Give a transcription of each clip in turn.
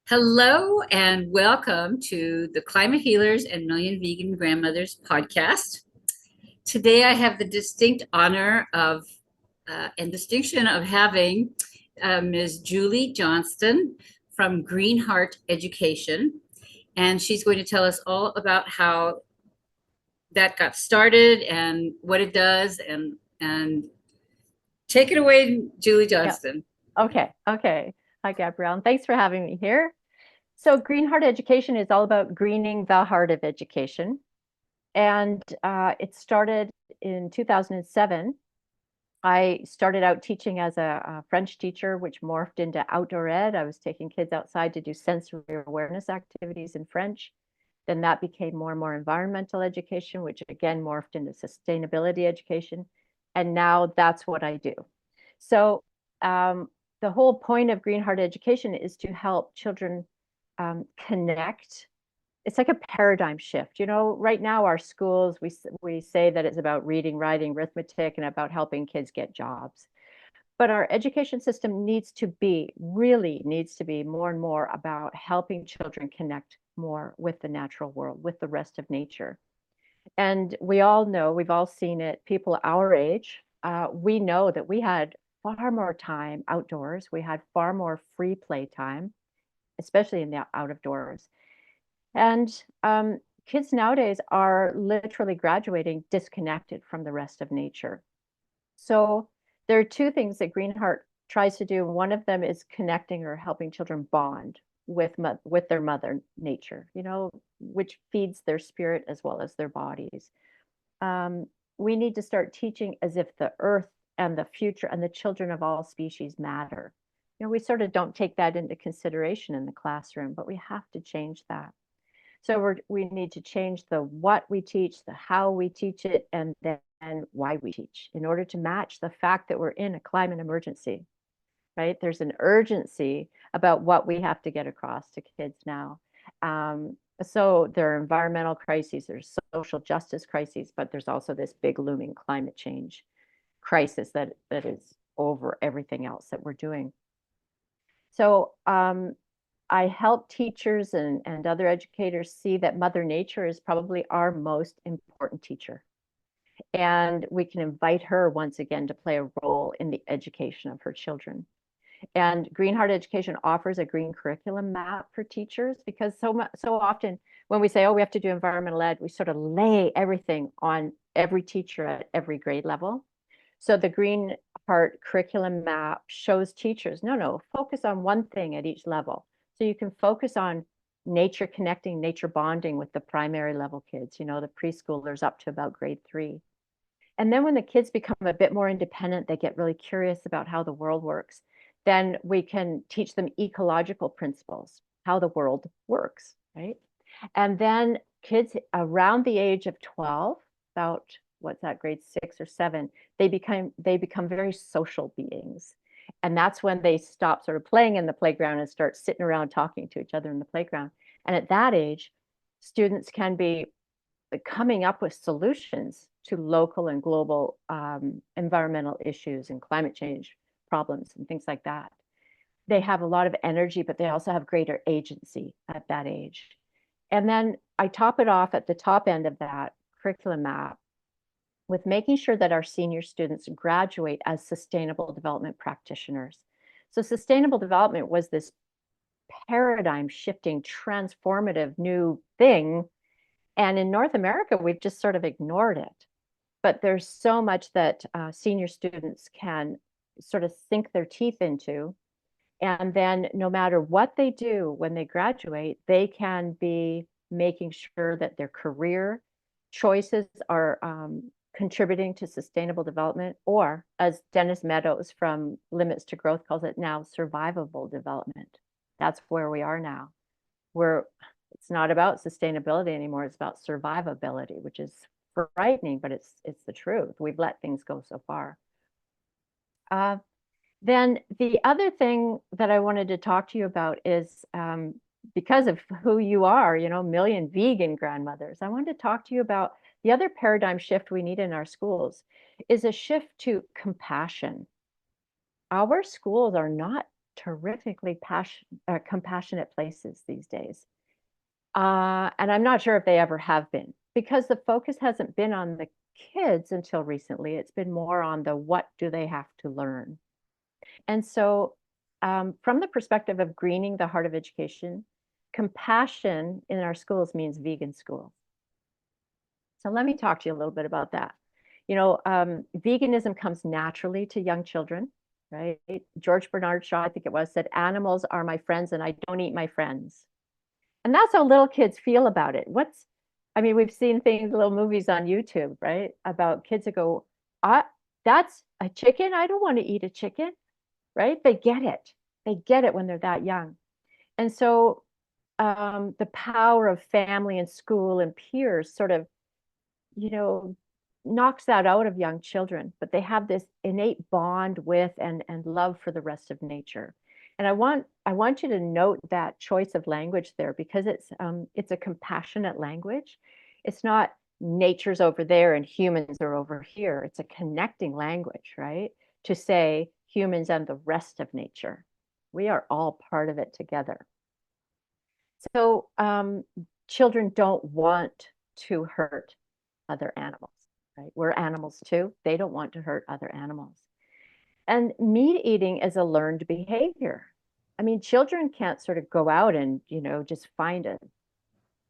Hello and welcome to the Climate Healers and Million Vegan Grandmothers podcast. Today I have the distinct honor of and distinction of having Ms. Julie Johnston from GreenHeart Education. And she's going to tell us all about how that got started and what it does. And take it away, Julie Yeah. Johnston. Okay. Hi, Gabrielle. And thanks for having me here. So, GreenHeart Education is all about greening the heart of education. And it started in 2007. I started out teaching as a French teacher, which morphed into outdoor ed. I was taking kids outside to do sensory awareness activities in French. Then that became more and more environmental education, which again morphed into sustainability education. And now that's what I do. So, the whole point of GreenHeart Education is to help children connect. It's like a paradigm shift. Right now our schools, we say that it's about reading, writing, arithmetic, and about helping kids get jobs. But our education system really needs to be more and more about helping children connect more with the natural world, with the rest of nature. And we all know, we've all seen it, people our age, we know that we had far more time outdoors. We had far more free play time, especially in the out of doors. And kids nowadays are literally graduating disconnected from the rest of nature. So there are two things that GreenHeart tries to do. One of them is connecting or helping children bond with their mother nature, which feeds their spirit as well as their bodies. We need to start teaching as if the earth and the future and the children of all species matter. We sort of don't take that into consideration in the classroom, but we have to change that. So we need to change the what we teach, the how we teach it, and then why we teach in order to match the fact that we're in a climate emergency, right? There's an urgency about what we have to get across to kids now. So there are environmental crises, there's social justice crises, but there's also this big looming climate change crisis that is over everything else that we're doing. So I help teachers and other educators see that Mother Nature is probably our most important teacher. And we can invite her once again to play a role in the education of her children. And GreenHeart Education offers a green curriculum map for teachers because so often when we say, oh, we have to do environmental ed, we sort of lay everything on every teacher at every grade level. So the GreenHeart curriculum map shows teachers, no, focus on one thing at each level. So you can focus on nature connecting, nature bonding with the primary level kids, the preschoolers up to about grade 3. And then when the kids become a bit more independent, they get really curious about how the world works. Then we can teach them ecological principles, how the world works, right? And then kids around the age of 12, about what's that, grade 6 or 7, they become very social beings. And that's when they stop sort of playing in the playground and start sitting around talking to each other in the playground. And at that age, students can be coming up with solutions to local and global environmental issues and climate change problems and things like that. They have a lot of energy, but they also have greater agency at that age. And then I top it off at the top end of that curriculum map with making sure that our senior students graduate as sustainable development practitioners. So sustainable development was this paradigm shifting, transformative new thing. And in North America, we've just sort of ignored it. But there's so much that senior students can sort of sink their teeth into. And then no matter what they do when they graduate, they can be making sure that their career choices are contributing to sustainable development, or as Dennis Meadows from Limits to Growth calls it now, survivable development. That's where we are now. It's not about sustainability anymore. It's about survivability, which is frightening, but it's the truth. We've let things go so far. Then the other thing that I wanted to talk to you about is because of who you are, million vegan grandmothers, I wanted to talk to you about the other paradigm shift we need in our schools is a shift to compassion. Our schools are not terrifically compassionate places these days. And I'm not sure if they ever have been, because the focus hasn't been on the kids until recently. It's been more on the what do they have to learn. And so, from the perspective of greening the heart of education, compassion in our schools means vegan schools. So let me talk to you a little bit about that. Veganism comes naturally to young children, right? George Bernard Shaw, I think it was, said, "Animals are my friends and I don't eat my friends." And that's how little kids feel about it. We've seen things, little movies on YouTube, right? About kids that go, that's a chicken. I don't want to eat a chicken, right? They get it. They get it when they're that young. And so the power of family and school and peers sort of, knocks that out of young children, but they have this innate bond with and love for the rest of nature. And I want you to note that choice of language there, because it's a compassionate language. It's not nature's over there and humans are over here. It's a connecting language, right? To say humans and the rest of nature. We are all part of it together. So children don't want to hurt other animals, right? We're animals too. They don't want to hurt other animals. And meat eating is a learned behavior. Children can't sort of go out and, just find a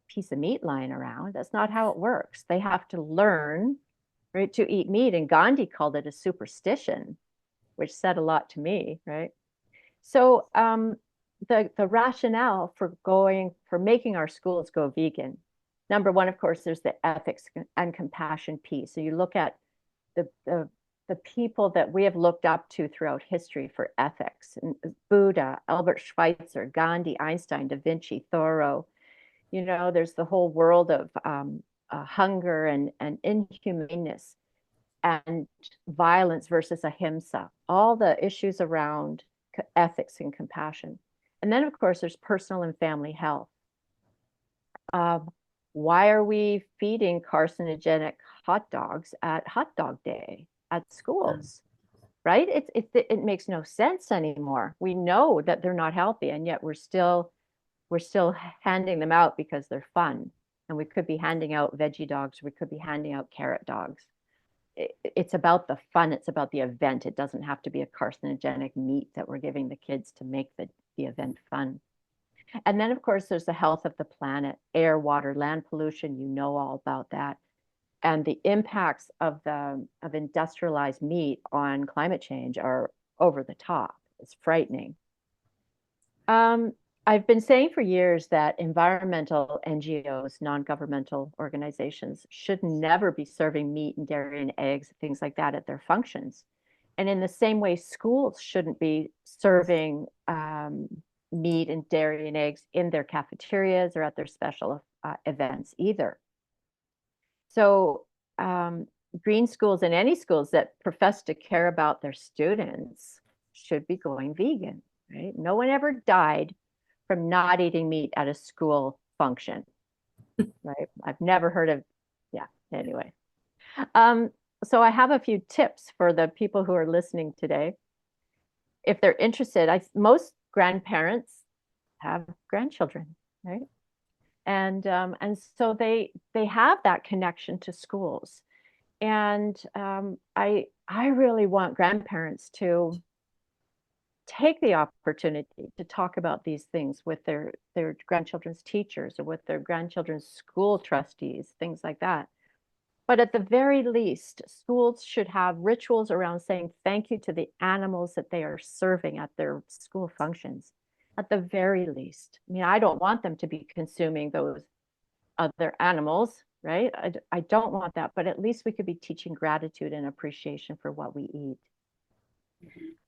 piece of meat lying around. That's not how it works. They have to learn, right, to eat meat. And Gandhi called it a superstition, which said a lot to me, right? So the rationale for making our schools go vegan, number one, of course, there's the ethics and compassion piece. So you look at the people that we have looked up to throughout history for ethics: Buddha, Albert Schweitzer, Gandhi, Einstein, Da Vinci, Thoreau. There's the whole world of hunger and inhumaneness and violence versus ahimsa, all the issues around ethics and compassion. And then, of course, there's personal and family health. Why are we feeding carcinogenic hot dogs at hot dog day at schools? Right? It makes no sense anymore. We know that they're not healthy, and yet we're still handing them out because they're fun. And we could be handing out veggie dogs. We could be handing out carrot dogs. It's about the fun. It's about the event. It doesn't have to be a carcinogenic meat that we're giving the kids to make the event fun. And then, of course, there's the health of the planet: air, water, land pollution. You know all about that. And the impacts of industrialized meat on climate change are over the top. It's frightening. I've been saying for years that environmental NGOs, non-governmental organizations, should never be serving meat and dairy and eggs, things like that, at their functions. And in the same way, schools shouldn't be serving meat and dairy and eggs in their cafeterias or at their special events either. So green schools and any schools that profess to care about their students should be going vegan, right? No one ever died from not eating meat at a school function, right? I've never heard of, yeah, anyway. So I have a few tips for the people who are listening today. If they're interested, most grandparents have grandchildren, right? And so they have that connection to schools. And I really want grandparents to take the opportunity to talk about these things with their grandchildren's teachers or with their grandchildren's school trustees, things like that. But at the very least, schools should have rituals around saying thank you to the animals that they are serving at their school functions. At the very least. I don't want them to be consuming those other animals, right? I don't want that, but at least we could be teaching gratitude and appreciation for what we eat.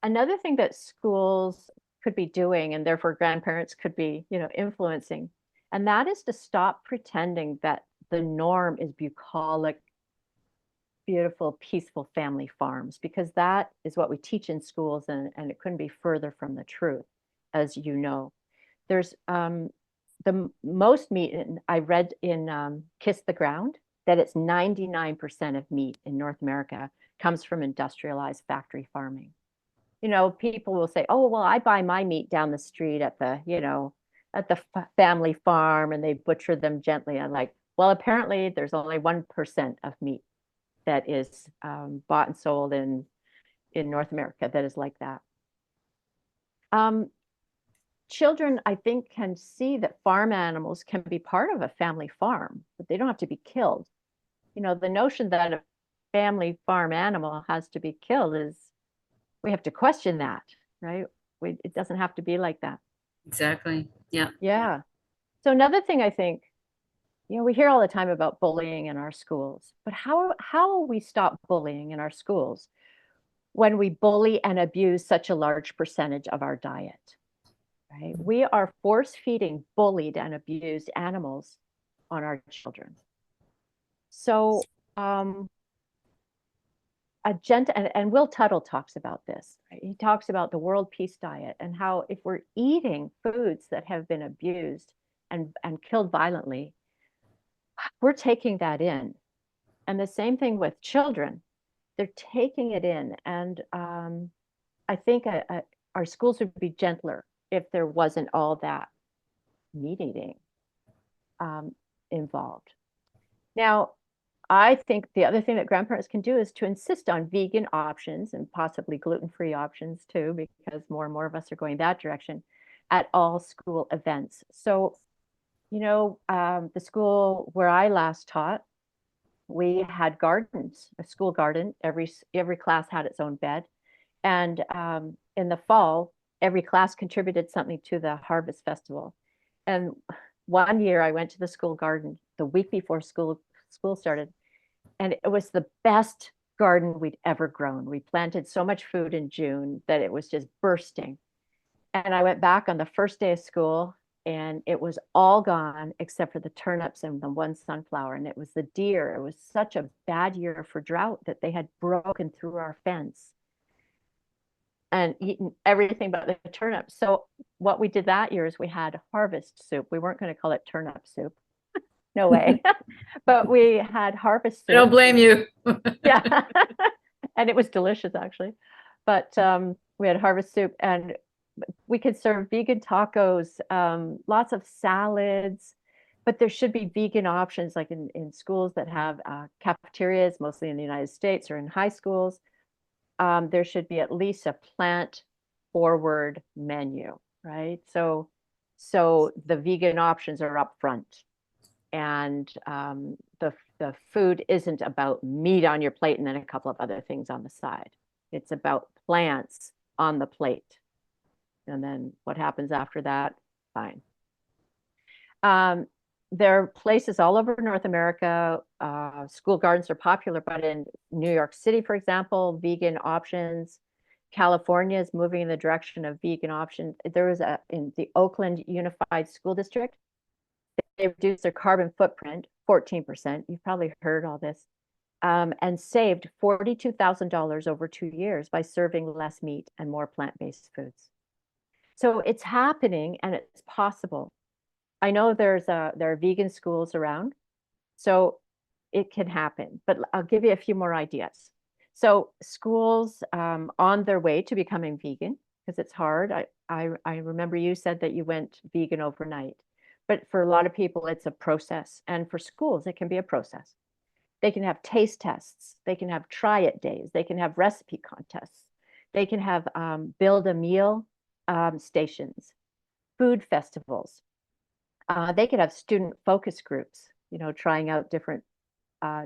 Another thing that schools could be doing, and therefore grandparents could be, influencing, and that is to stop pretending that the norm is bucolic, beautiful, peaceful family farms, because that is what we teach in schools, and it couldn't be further from the truth, as you know. There's the most meat, I read in Kiss the Ground, that it's 99% of meat in North America comes from industrialized factory farming. People will say, oh, well, I buy my meat down the street at the, at the family farm, and they butcher them gently. I'm like, well, apparently there's only 1% of meat that is bought and sold in North America that is like that. Children, I think, can see that farm animals can be part of a family farm, but they don't have to be killed. The notion that a family farm animal has to be killed is, we have to question that, right? It doesn't have to be like that. Exactly. Yeah. Yeah. So another thing I think, we hear all the time about bullying in our schools, but how will we stop bullying in our schools when we bully and abuse such a large percentage of our diet, right? We are force feeding bullied and abused animals on our children. So and Will Tuttle talks about this, right? He talks about the world peace diet and how if we're eating foods that have been abused and killed violently, we're taking that in. And the same thing with children. They're taking it in. And I think our schools would be gentler if there wasn't all that meat eating involved. Now, I think the other thing that grandparents can do is to insist on vegan options and possibly gluten-free options too, because more and more of us are going that direction at all school events. So, the school where I last taught, we had gardens, a school garden. Every class had its own bed. And in the fall, every class contributed something to the harvest festival. And one year I went to the school garden the week before school started, and it was the best garden we'd ever grown. We planted so much food in June that it was just bursting. And I went back on the first day of school, and it was all gone except for the turnips and the one sunflower. And it was the deer. It was such a bad year for drought that they had broken through our fence and eaten everything but the turnips. So what we did that year is we had harvest soup. We weren't going to call it turnip soup. No way. But we had harvest soup. I don't blame you. Yeah. And it was delicious, actually. But we had harvest soup, and we could serve vegan tacos, lots of salads, but there should be vegan options like in schools that have cafeterias, mostly in the United States or in high schools. There should be at least a plant forward menu, right? So the vegan options are up front, and the food isn't about meat on your plate and then a couple of other things on the side. It's about plants on the plate. And then what happens after that, fine. There are places all over North America, school gardens are popular, but in New York City, for example, vegan options. California is moving in the direction of vegan options. There was in the Oakland Unified School District, they reduced their carbon footprint 14%. You've probably heard all this. And saved $42,000 over 2 years by serving less meat and more plant-based foods. So it's happening and it's possible. I know there are vegan schools around, so it can happen. But I'll give you a few more ideas. So schools on their way to becoming vegan, because it's hard. I remember you said that you went vegan overnight. But for a lot of people, it's a process. And for schools, it can be a process. They can have taste tests. They can have try it days. They can have recipe contests. They can have build a meal stations, food festivals. They could have student focus groups, trying out different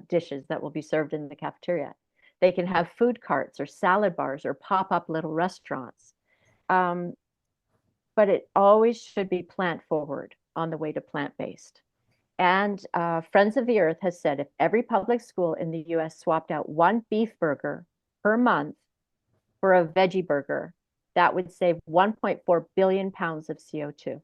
dishes that will be served in the cafeteria. They can have food carts or salad bars or pop-up little restaurants. But it always should be plant forward on the way to plant-based. And Friends of the Earth has said if every public school in the US swapped out one beef burger per month for a veggie burger, that would save 1.4 billion pounds of CO2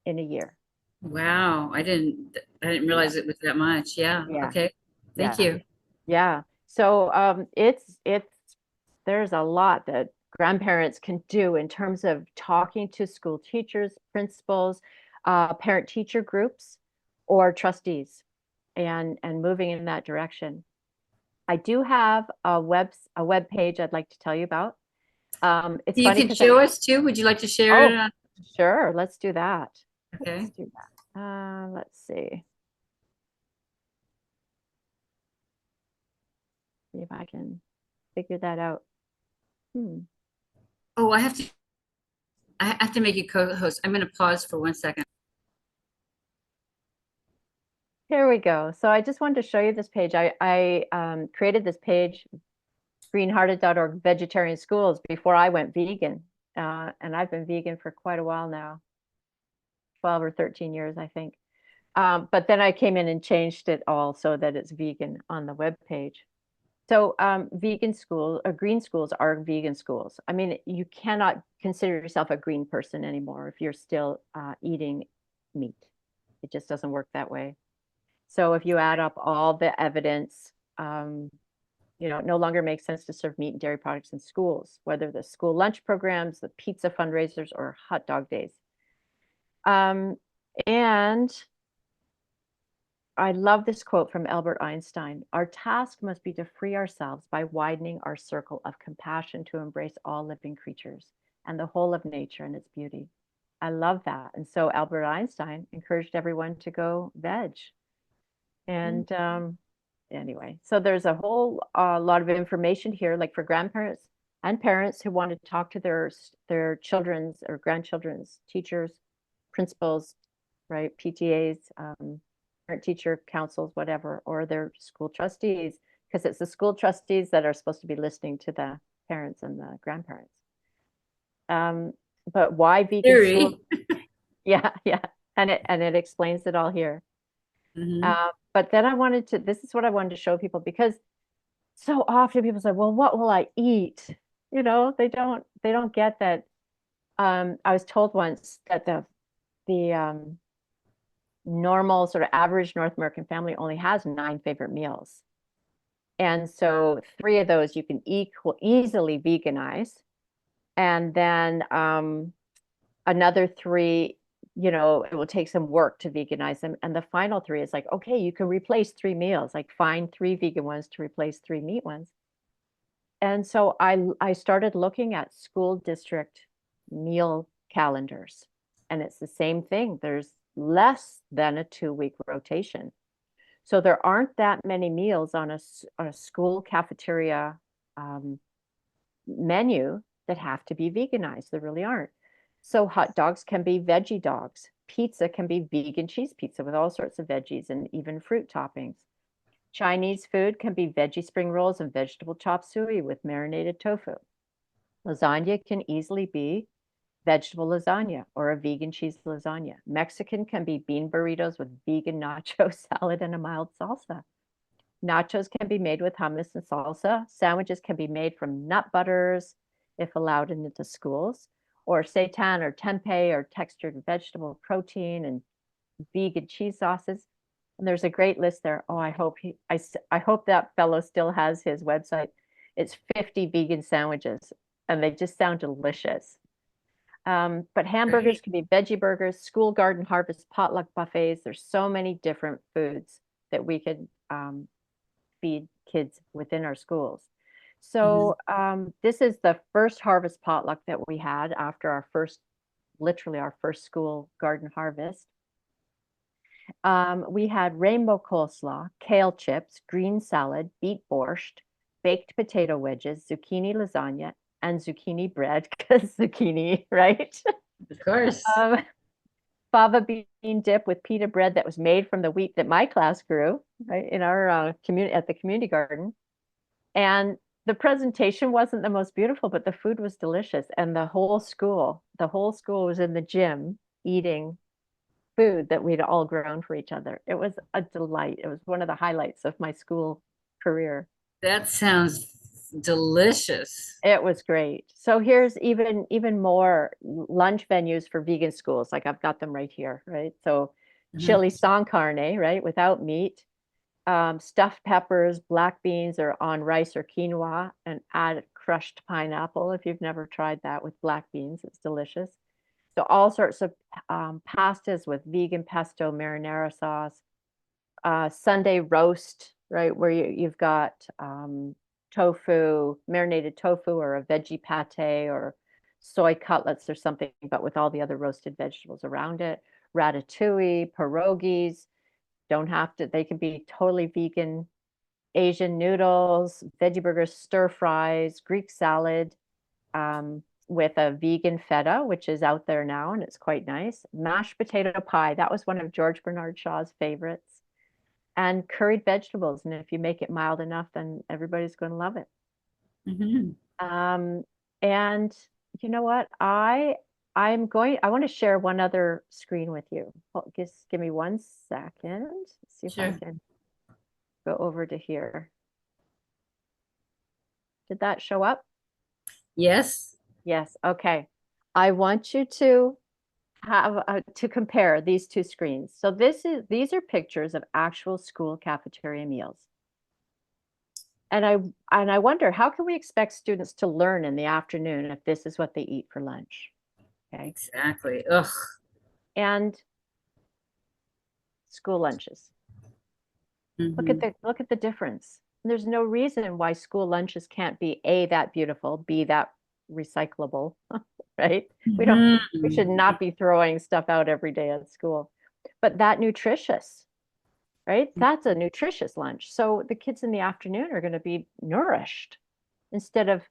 in a year. Wow, I didn't realize it was that much. Yeah. Yeah. Okay. Thank Yeah. you. Yeah. So there's a lot that grandparents can do in terms of talking to school teachers, principals, parent-teacher groups, or trustees, and moving in that direction. I do have a web page I'd like to tell you about. It's You funny can because show us too. Would you like to share it? oh, sure, let's do that. Okay. Let's do that. Let's see. See if I can figure that out. Hmm. Oh, I have to make you co-host. I'm going to pause for 1 second. Here we go. So I just wanted to show you this page. I created this page, greenhearted.org vegetarian schools, before I went vegan. And I've been vegan for quite a while now, 12 or 13 years, I think. But then I came in and changed it all so that it's vegan on the web page. So vegan schools or green schools are vegan schools. I mean, you cannot consider yourself a green person anymore if you're still eating meat. It just doesn't work that way. So if you add up all the evidence, it no longer makes sense to serve meat and dairy products in schools, whether the school lunch programs, the pizza fundraisers, or hot dog days. And I love this quote from Albert Einstein. Our task must be to free ourselves by widening our circle of compassion to embrace all living creatures and the whole of nature and its beauty. I love that. And so Albert Einstein encouraged everyone to go veg. And anyway, so there's a whole lot of information here, like for grandparents and parents who want to talk to their children's or grandchildren's teachers, principals, right, PTAs, parent teacher councils, whatever, or their school trustees, because it's the school trustees that are supposed to be listening to the parents and the grandparents. But why vegan school? Yeah, yeah, and it explains it all here. But then this is what I wanted to show people, because so often people say, well, what will I eat? They don't get that. I was told once that the normal sort of average North American family only has 9 favorite meals. And so 3 of those you can easily veganize. And then another 3, it will take some work to veganize them. And the final 3 is like, okay, you can replace 3 meals, like find 3 vegan ones to replace 3 meat ones. And so I started looking at school district meal calendars. And it's the same thing. There's less than a 2-week rotation. So there aren't that many meals on a school cafeteria menu that have to be veganized. There really aren't. So hot dogs can be veggie dogs. Pizza can be vegan cheese pizza with all sorts of veggies and even fruit toppings. Chinese food can be veggie spring rolls and vegetable chop suey with marinated tofu. Lasagna can easily be vegetable lasagna or a vegan cheese lasagna. Mexican can be bean burritos with vegan nacho salad and a mild salsa. Nachos can be made with hummus and salsa. Sandwiches can be made from nut butters, if allowed into schools, or seitan or tempeh or textured vegetable protein and vegan cheese sauces. And there's a great list there. Oh, I hope that fellow still has his website. It's 50 vegan sandwiches, and they just sound delicious. But hamburgers can be veggie burgers, school garden harvest potluck buffets. There's so many different foods that we could feed kids within our schools. So this is the first harvest potluck that we had after literally our first school garden harvest. We had rainbow coleslaw, kale chips, green salad, beet borscht, baked potato wedges, zucchini lasagna, and zucchini bread, because zucchini, right? Of course. Fava bean dip with pita bread that was made from the wheat that my class grew, right, in our community at the community garden. And the presentation wasn't the most beautiful, but the food was delicious. And the whole school was in the gym eating food that we'd all grown for each other. It was a delight. It was one of the highlights of my school career. That sounds delicious. It was great. So here's even more lunch venues for vegan schools. Like I've got them right here, right? So chili con carne, right? Without meat. Stuffed peppers, black beans, or on rice or quinoa, and add crushed pineapple. If you've never tried that with black beans, it's delicious. So all sorts of pastas with vegan pesto marinara sauce. Sunday roast, right, where you've got tofu, marinated tofu, or a veggie pate, or soy cutlets or something, but with all the other roasted vegetables around it. Ratatouille, pierogies, don't have to, they can be totally vegan. Asian noodles, veggie burgers, stir fries, Greek salad, with a vegan feta, which is out there now and it's quite nice. Mashed potato pie, that was one of George Bernard Shaw's favorites. And curried vegetables. And if you make it mild enough, then everybody's going to love it. Mhm. And you know what? I want to share one other screen with you. Just give me 1 second. See if I Sure. can go over to here. Did that show up? Yes. Yes. Okay. I want you to have to compare these two screens. So these are pictures of actual school cafeteria meals. And I wonder, how can we expect students to learn in the afternoon if this is what they eat for lunch? Okay. Exactly. Ugh. And school lunches. Mhm. Look at the difference. There's no reason why school lunches can't be A, that beautiful, B, that recyclable, right? We should Mhm. not be throwing stuff out every day at school. But that nutritious, right? That's a nutritious lunch. So the kids in the afternoon are going to be nourished instead of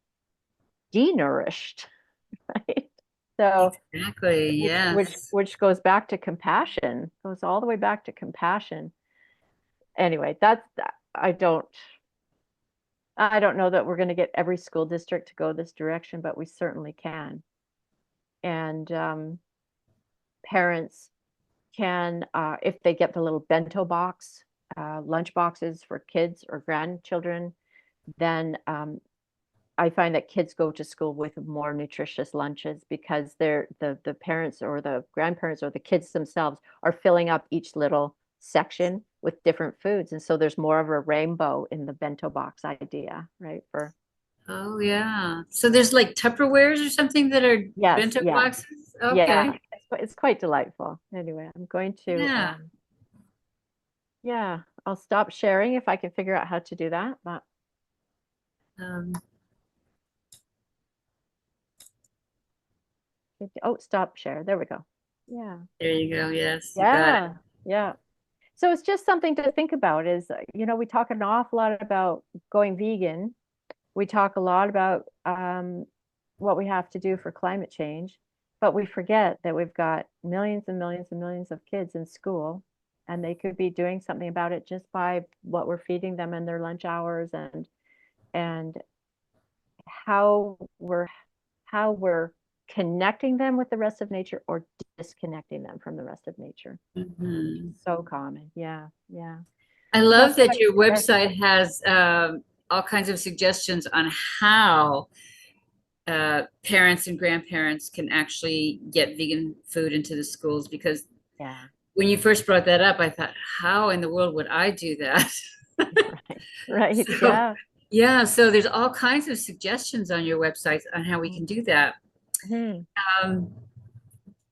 denourished, right? So Exactly. Yes. which goes back to compassion, goes all the way back to compassion. Anyway, that's I don't know that we're going to get every school district to go this direction, but we certainly can. And parents can, if they get the little bento box, lunch boxes for kids or grandchildren, then I find that kids go to school with more nutritious lunches because the parents or the grandparents or the kids themselves are filling up each little section with different foods. And so there's more of a rainbow in the bento box idea, right? For Oh, yeah. So there's like Tupperwares or something that are yes, bento yeah, boxes? Okay. yeah. It's quite delightful. Anyway, I'm going to Yeah. yeah, I'll stop sharing if I can figure out how to do that. But Um, oh, stop share. There we go. Yeah. there you go. Yes, you got it. Yeah. Yeah. So it's just something to think about is, we talk an awful lot about going vegan. We talk a lot about what we have to do for climate change, but we forget that we've got millions and millions and millions of kids in school, and they could be doing something about it just by what we're feeding them in their lunch hours and how we're connecting them with the rest of nature or disconnecting them from the rest of nature. Mhm. So common. Yeah, yeah. I So that's love what that your I share. website has all kinds of suggestions on how parents and grandparents can actually get vegan food into the schools. Because Yeah, when you first brought that up, I thought, how in the world would I do that? right. Right. So, Yeah. yeah, so there's all kinds of suggestions on your website on how we can do that. Mhm. Um,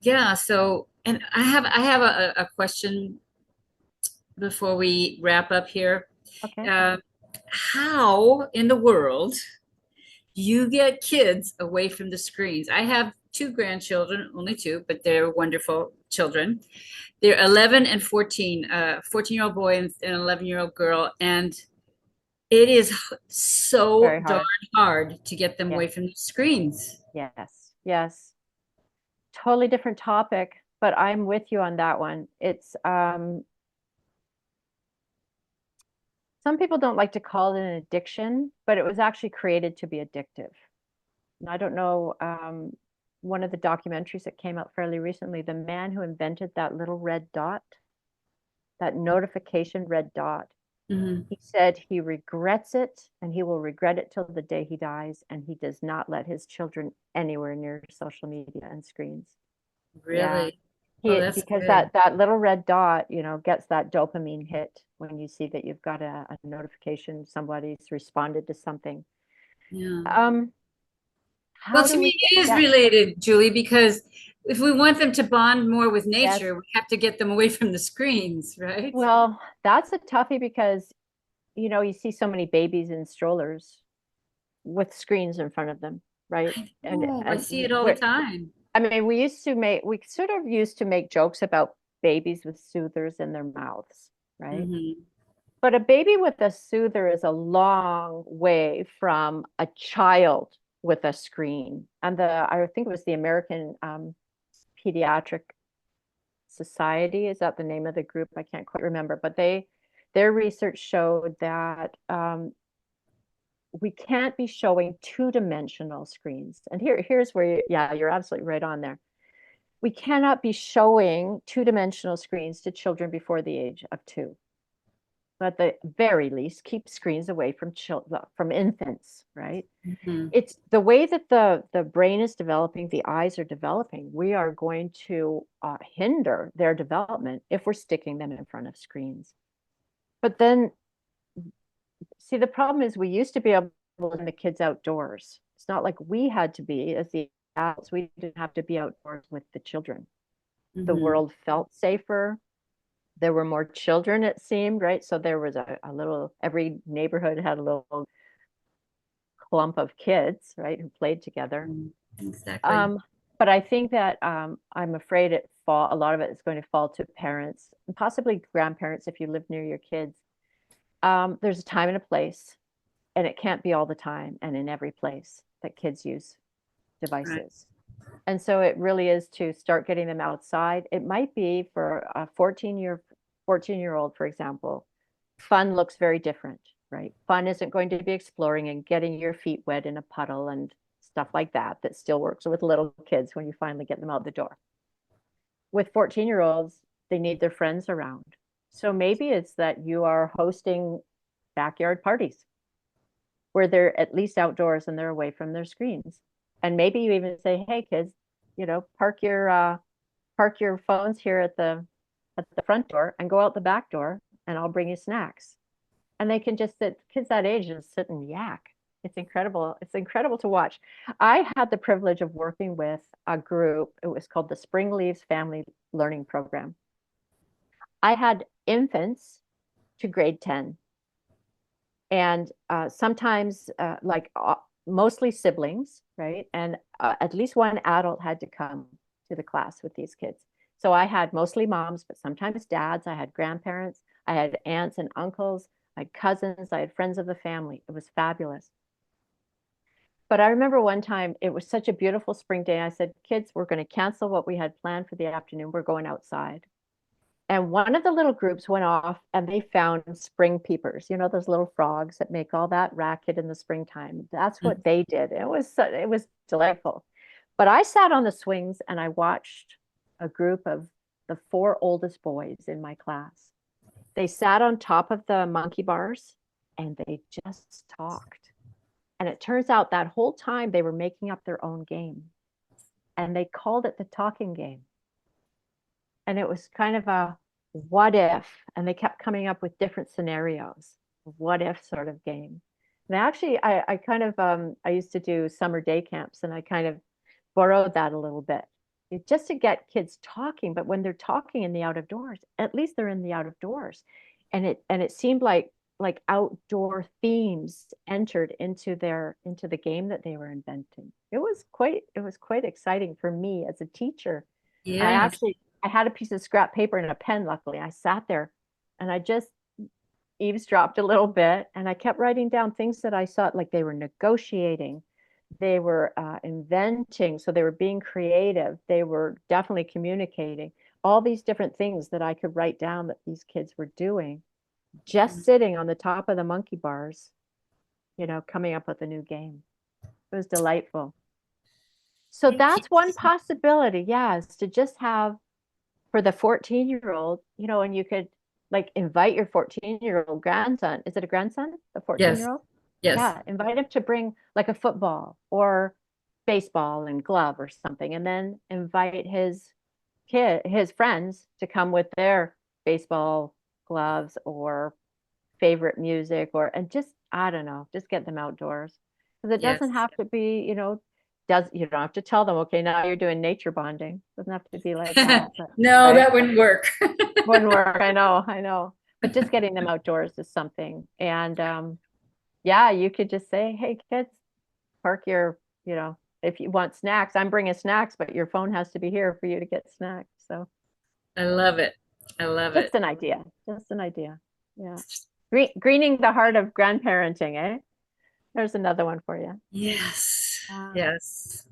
yeah, so, and I have a question before we wrap up here. Okay. Uh, how in the world do you get kids away from the screens? I have two grandchildren, only two, but they're wonderful children. They're 11 and 14, 14-year-old boy and an 11-year-old girl. And it is so Very darn hard. hard to get them Yeah. away from the screens. Yes. Yes. Totally different topic, but I'm with you on that one. It's some people don't like to call it an addiction, but it was actually created to be addictive. And I don't know, one of the documentaries that came out fairly recently, the man who invented that little red dot, that notification red dot, Mhm. he said he regrets it and he will regret it till the day he dies. And he does not let his children anywhere near social media and screens. Yeah. Really? Oh, that's Because good. that little red dot, gets that dopamine hit when you see that you've got a notification, somebody's responded to something. Yeah. Um, Well, how to do we me, get, it is yeah, related, Julie, because if we want them to bond more with yes. nature, we have to get them away from the screens, right? Well, that's a toughie because, you see so many babies in strollers. with screens in front of them, right? Oh, I And see it all the time. I mean, we sort of used to make jokes about babies with soothers in their mouths, right? Hmm. But a baby with a soother is a long way from a child with a screen. And I think it was the American Pediatric Society, is that the name of the group? I can't quite remember, but their research showed that we can't be showing two-dimensional screens. And here's where yeah, you're absolutely right on there. We cannot be showing two-dimensional screens to children before the age of 2. But at the very least, keep screens away from from infants, right? Hmm. It's the way that the brain is developing, the eyes are developing. We are going to hinder their development if we're sticking them in front of screens. But then, see, the problem is we used to be able to send the kids outdoors. It's not like we had to be, as the adults, we didn't have to be outdoors with the children. The Hmm. world felt safer. There were more children, it seemed, right? So there was a little, every neighborhood had a little clump of kids, right, who played together. Exactly. Um, but I think that I'm afraid a lot of it is going to fall to parents and possibly grandparents if you live near your kids. There's a time and a place, and it can't be all the time and in every place that kids use Right. devices. And so it really is to start getting them outside. It might be for a 14-year-old, for example, fun looks very different, right? Fun isn't going to be exploring and getting your feet wet in a puddle and stuff like that, that still works with little kids when you finally get them out the door. With 14-year-olds, they need their friends around. So maybe it's that you are hosting backyard parties where they're at least outdoors and they're away from their screens. And maybe you even say, "Hey kids, park your phones here at the front door and go out the back door and I'll bring you snacks." And they can just sit, kids that age just sit and yak. It's incredible. It's incredible to watch. I had the privilege of working with a group. It was called the Spring Leaves Family Learning Program. I had infants to grade 10, and sometimes mostly siblings, right? And at least one adult had to come to the class with these kids. So I had mostly moms, but sometimes dads. I had grandparents. I had aunts and uncles. I had cousins. I had friends of the family. It was fabulous. But I remember one time, it was such a beautiful spring day. I said, "Kids, we're going to cancel what we had planned for the afternoon. We're going outside." And one of the little groups went off and they found spring peepers, those little frogs that make all that racket in the springtime. That's what they did. It was delightful. But I sat on the swings and I watched a group of the 4 oldest boys in my class. They sat on top of the monkey bars and they just talked. And it turns out that whole time they were making up their own game. And they called it the talking game. And it was kind of a what if, and they kept coming up with different scenarios, what if sort of game. And actually, I kind of I used to do summer day camps, and I kind of borrowed that a little bit, just to get kids talking. But when they're talking in the out of doors, at least they're in the out of doors, and it seemed like outdoor themes entered into the game that they were inventing. It was quite exciting for me as a teacher. Yes. I had a piece of scrap paper and a pen, luckily. I sat there and I just eavesdropped a little bit and I kept writing down things that I saw, like they were negotiating, they were inventing, so they were being creative, they were definitely communicating, all these different things that I could write down that these kids were doing, just sitting on the top of the monkey bars, coming up with a new game. It was delightful. So Thank you. that's one possibility, yes, to just have for the 14-year-old, and you could like invite your 14-year-old grandson. Is it a grandson? The Yes. 14-year-old? Yes. Yeah, invite him to bring like a football or baseball and glove or something, and then invite his friends to come with their baseball gloves or favorite music and just I don't know, just get them outdoors. Because it doesn't Yes. have to be, you don't have to tell them, okay, now you're doing nature bonding. Doesn't have to be like that, but No, right? that wouldn't work. Wouldn't work. I know. But just getting them outdoors is something. And yeah, you could just say, "Hey kids, park your, if you want snacks, I'm bringing snacks, but your phone has to be here for you to get snacks. So I love it. I love it. just an idea. Just an idea. Yeah. Greening the heart of grandparenting, eh? There's another one for you. Yes. Yes.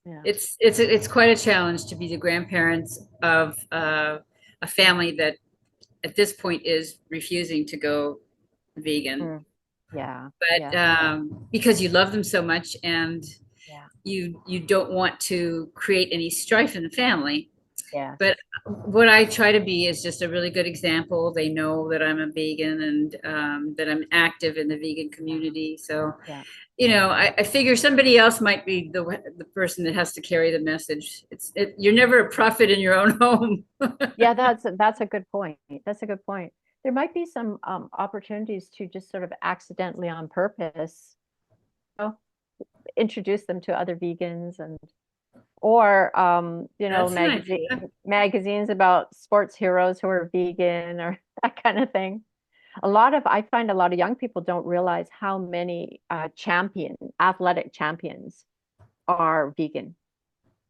Yeah. It's quite a challenge to be the grandparents of a family that at this point is refusing to go vegan. Mm. Yeah. But Yeah. because you love them so much and Yeah. you don't want to create any strife in the family. Yes. But what I try to be is just a really good example. They know that I'm a vegan and that I'm active in the vegan community. So, Yeah. I figure somebody else might be the person that has to carry the message. You're never a prophet in your own home. Yeah, that's a good point. That's a good point. There might be some opportunities to just sort of accidentally on purpose, introduce them to other vegans or That's an idea. magazines about sports heroes who are vegan or that kind of thing. I find a lot of young people don't realize how many athletic champions are vegan.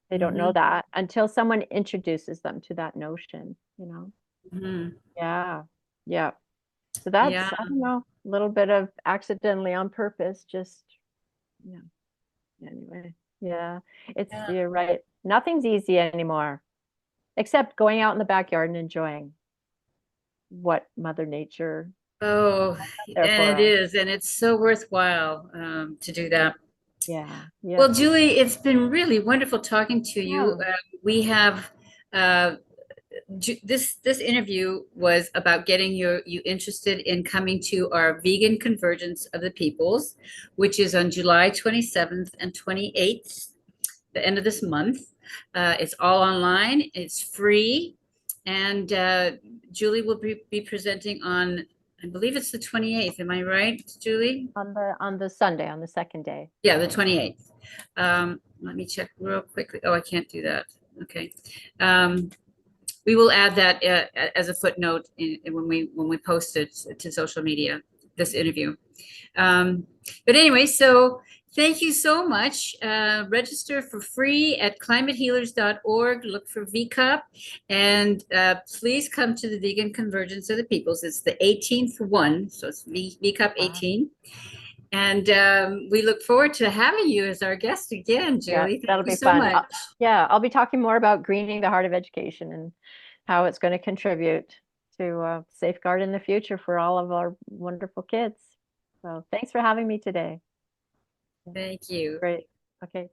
They don't know Mhm. that until someone introduces them to that notion, Mhm. Yeah. Yeah. So Yeah. that's, I don't know, a little bit of accidentally on purpose, just, yeah. Anyway, yeah. Yeah. You're right. Nothing's easy anymore, except going out in the backyard and enjoying what Mother Nature Oh, put there and for it us. is, and it's so worthwhile to do that. Yeah. Yeah. Well, Julie, it's been really wonderful talking to you. Yeah. We have uh, this interview was about getting you interested in coming to our vegan convergence of the peoples, which is on July 27th and 28th, the end of this month. It's all online. It's free, and Julie will be presenting on, I believe it's the 28th. Am I right, Julie? On the Sunday, on the second day. Yeah, the 28th. Let me check real quickly. Oh, I can't do that. Okay. We will add that as a footnote when we post it to social media, this interview. But anyway, so thank you so much. Register for free at climatehealers.org. Look for VCOP, and please come to the Vegan Convergence of the Peoples. It's the 18th one, so it's VCOP 18. And we look forward to having you as our guest again, Yeah, Julie. Thank that'll you be so fun. much. Yeah, I'll be talking more about greening the heart of education and how it's going to contribute to safeguard in the future for all of our wonderful kids. So thanks for having me today. Thank you. Great. Okay.